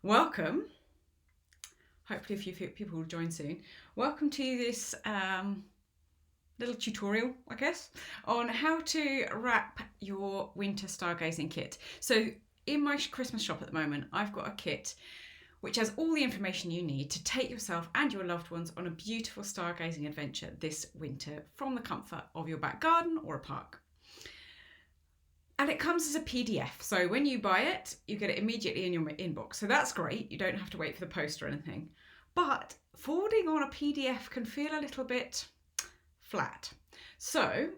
Welcome. Hopefully a few people will join soon. Welcome to this little tutorial, I guess, on how to wrap your winter stargazing kit. So in my Christmas shop at the moment, I've got a kit which has all the information you need to take yourself and your loved ones on a beautiful stargazing adventure this winter from the comfort of your back garden or a park. And it comes as a PDF. So when you buy it, you get it immediately in your inbox. So that's great. You don't have to wait for the post or anything. But forwarding on a PDF can feel a little bit flat. So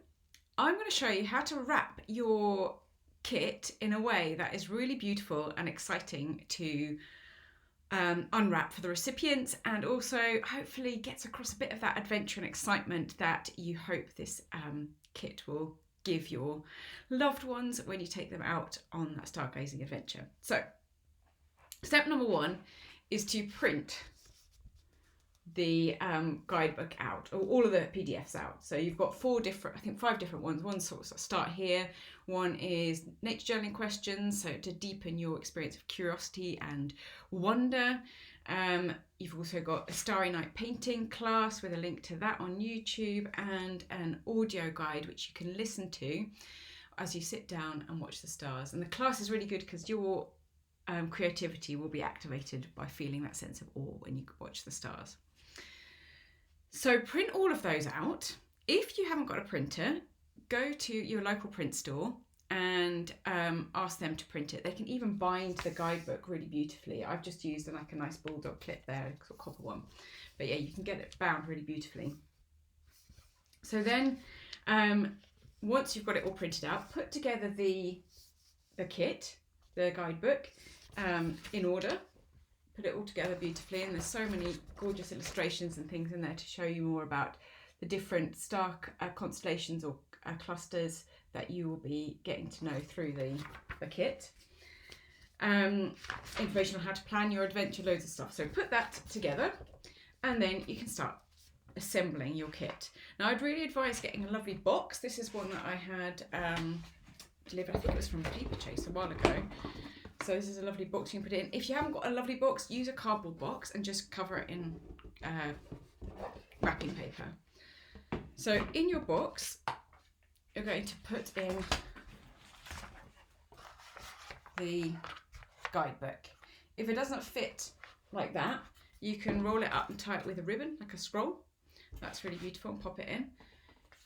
I'm going to show you how to wrap your kit in a way that is really beautiful and exciting to unwrap for the recipients, and also hopefully gets across a bit of that adventure and excitement that you hope this kit will give your loved ones when you take them out on that stargazing adventure. So step number one is to print the guidebook out, or all of the PDFs out. So you've got five different ones. One sort of start here. One is nature journaling questions, so to deepen your experience of curiosity and wonder. You've also got a Starry Night painting class with a link to that on YouTube, and an audio guide which you can listen to as you sit down and watch the stars. And the class is really good because your creativity will be activated by feeling that sense of awe when you watch the stars. So print all of those out. If you haven't got a printer, go to your local print store and ask them to print it. They can even bind the guidebook really beautifully. I've just used a nice bulldog clip there, a sort of copper one. But yeah, you can get it bound really beautifully. So then, once you've got it all printed out, put together the kit, the guidebook, in order. Put it all together beautifully, and there's so many gorgeous illustrations and things in there to show you more about the different star constellations or clusters that you will be getting to know through the kit. Information on how to plan your adventure, loads of stuff. So put that together, and then you can start assembling your kit. Now I'd really advise getting a lovely box. This is one that I had delivered, I think it was from Paper Chase a while ago. So this is a lovely box you can put in. If you haven't got a lovely box, use a cardboard box and just cover it in wrapping paper. So in your box, you're going to put in the guidebook. If it doesn't fit like that, you can roll it up and tie it with a ribbon, like a scroll. That's really beautiful, and pop it in.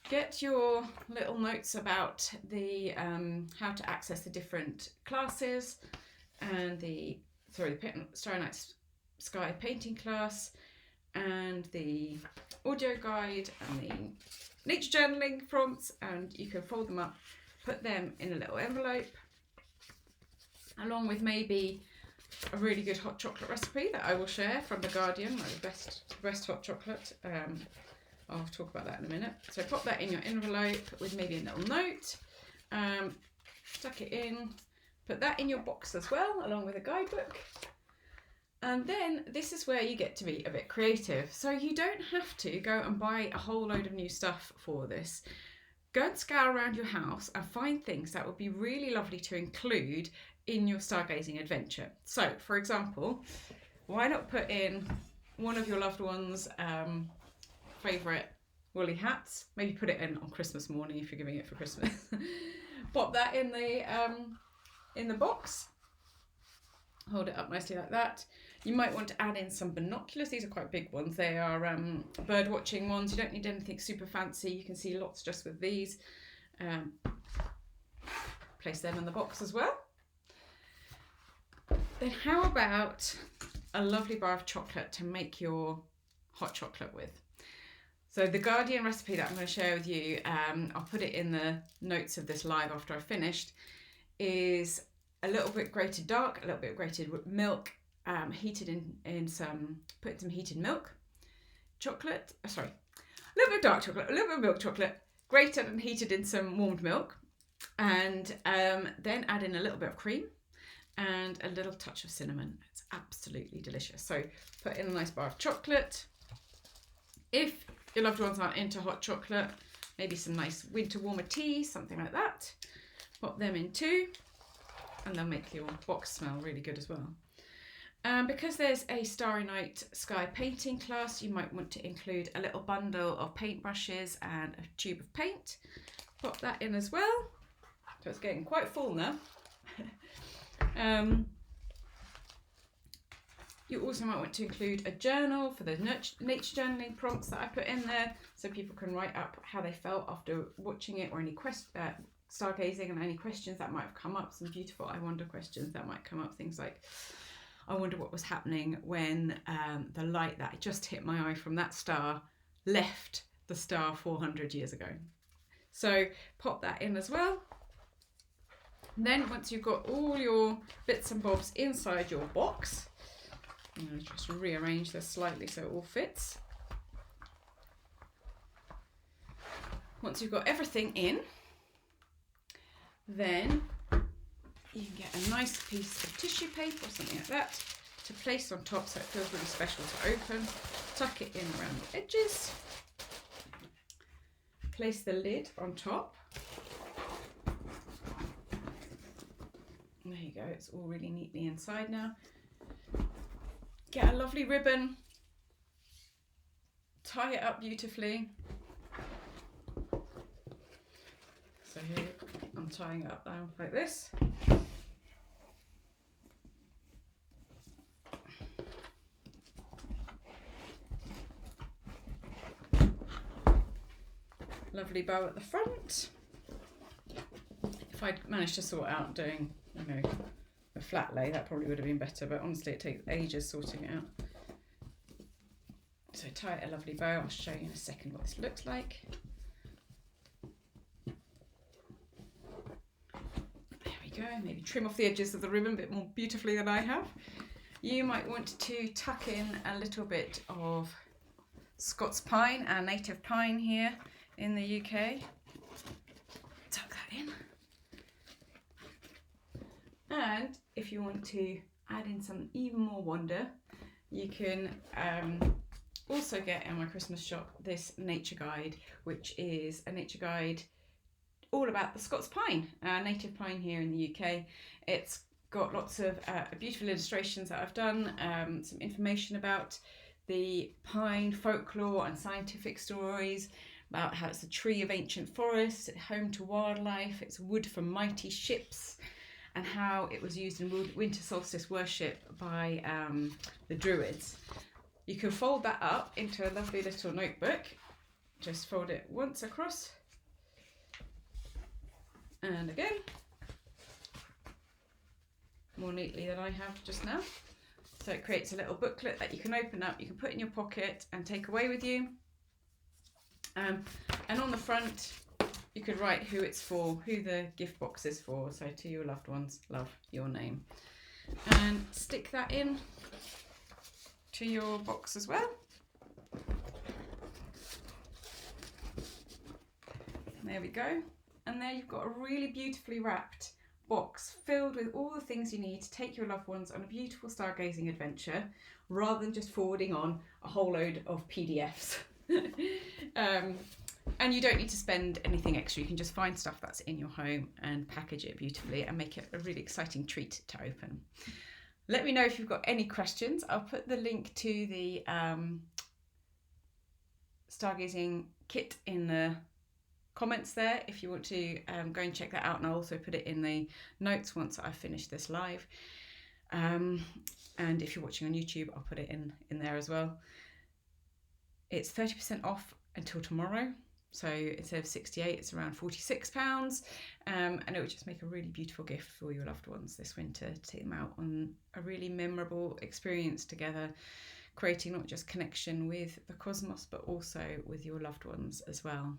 Get your little notes about the how to access the different classes, and the Starry Night Sky painting class, and the audio guide, and the nature journaling prompts, and you can fold them up, put them in a little envelope, along with maybe a really good hot chocolate recipe that I will share from The Guardian, like the best hot chocolate. I'll talk about that in a minute. So pop that in your envelope with maybe a little note, stuck it in, put that in your box as well, along with a guidebook. And then this is where you get to be a bit creative. So you don't have to go and buy a whole load of new stuff for this. Go and scour around your house and find things that would be really lovely to include in your stargazing adventure. So for example, why not put in one of your loved ones' favourite woolly hats? Maybe put it in on Christmas morning if you're giving it for Christmas. Pop that in the box. Hold it up nicely like that. You might want to add in some binoculars. These are quite big ones. They are bird watching ones. You don't need anything super fancy. You can see lots just with these. Place them in the box as well. Then how about a lovely bar of chocolate to make your hot chocolate with? So the Guardian recipe that I'm going to share with you, I'll put it in the notes of this live after I've finished, is a little bit grated dark, a little bit grated milk, heated in some heated milk, chocolate, a little bit of dark chocolate, a little bit of milk chocolate, grated and heated in some warmed milk, and then add in a little bit of cream and a little touch of cinnamon. It's absolutely delicious. So put in a nice bar of chocolate. If your loved ones aren't into hot chocolate, maybe some nice winter warmer tea, something like that. Pop them in too, and they'll make your box smell really good as well. Because there's a Starry Night Sky painting class, you might want to include a little bundle of paintbrushes and a tube of paint. Pop that in as well. So it's getting quite full now. You also might want to include a journal for the nature journaling prompts that I put in there, so people can write up how they felt after watching it, or any stargazing, and any questions that might have come up, some beautiful I wonder questions that might come up, things like, I wonder what was happening when the light that just hit my eye from that star left the star 400 years ago. So pop that in as well. And then once you've got all your bits and bobs inside your box, I'm going to just rearrange this slightly so it all fits. Once you've got everything in, then you can get a nice piece of tissue paper or something like that to place on top so it feels really special to open. Tuck it in around the edges. Place the lid on top. There you go, it's all really neatly inside now. Get a lovely ribbon, tie it up beautifully. So here I'm tying it up now like this. Lovely bow at the front. If I'd managed to sort out doing, you know, a flat lay, that probably would have been better, but honestly it takes ages sorting it out. So tie a lovely bow. I'll show you in a second what this looks like. There we go. Maybe trim off the edges of the ribbon a bit more beautifully than I have. You might want to tuck in a little bit of Scots pine, our native pine here in the UK. Tuck that in. And if you want to add in some even more wonder, you can also get in my Christmas shop this nature guide, which is a nature guide all about the Scots pine, native pine here in the UK. It's got lots of beautiful illustrations that I've done, some information about the pine folklore and scientific stories, about how it's a tree of ancient forests, home to wildlife, it's wood for mighty ships, and how it was used in winter solstice worship by the Druids. You can fold that up into a lovely little notebook. Just fold it once across and again, more neatly than I have just now. So it creates a little booklet that you can open up, you can put in your pocket and take away with you. And on the front, you could write who it's for, who the gift box is for. So to your loved ones, love, your name. And stick that in to your box as well. There we go. And there you've got a really beautifully wrapped box filled with all the things you need to take your loved ones on a beautiful stargazing adventure, rather than just forwarding on a whole load of PDFs. And you don't need to spend anything extra. You can just find stuff that's in your home and package it beautifully and make it a really exciting treat to open. Let me know if you've got any questions. I'll put the link to the stargazing kit in the comments there if you want to go and check that out, and I'll also put it in the notes once I finish this live. And if you're watching on YouTube, I'll put it in there as well. It's 30% off until tomorrow, so instead of 68, it's around £46, and it would just make a really beautiful gift for your loved ones this winter, to take them out on a really memorable experience together, creating not just connection with the cosmos but also with your loved ones as well.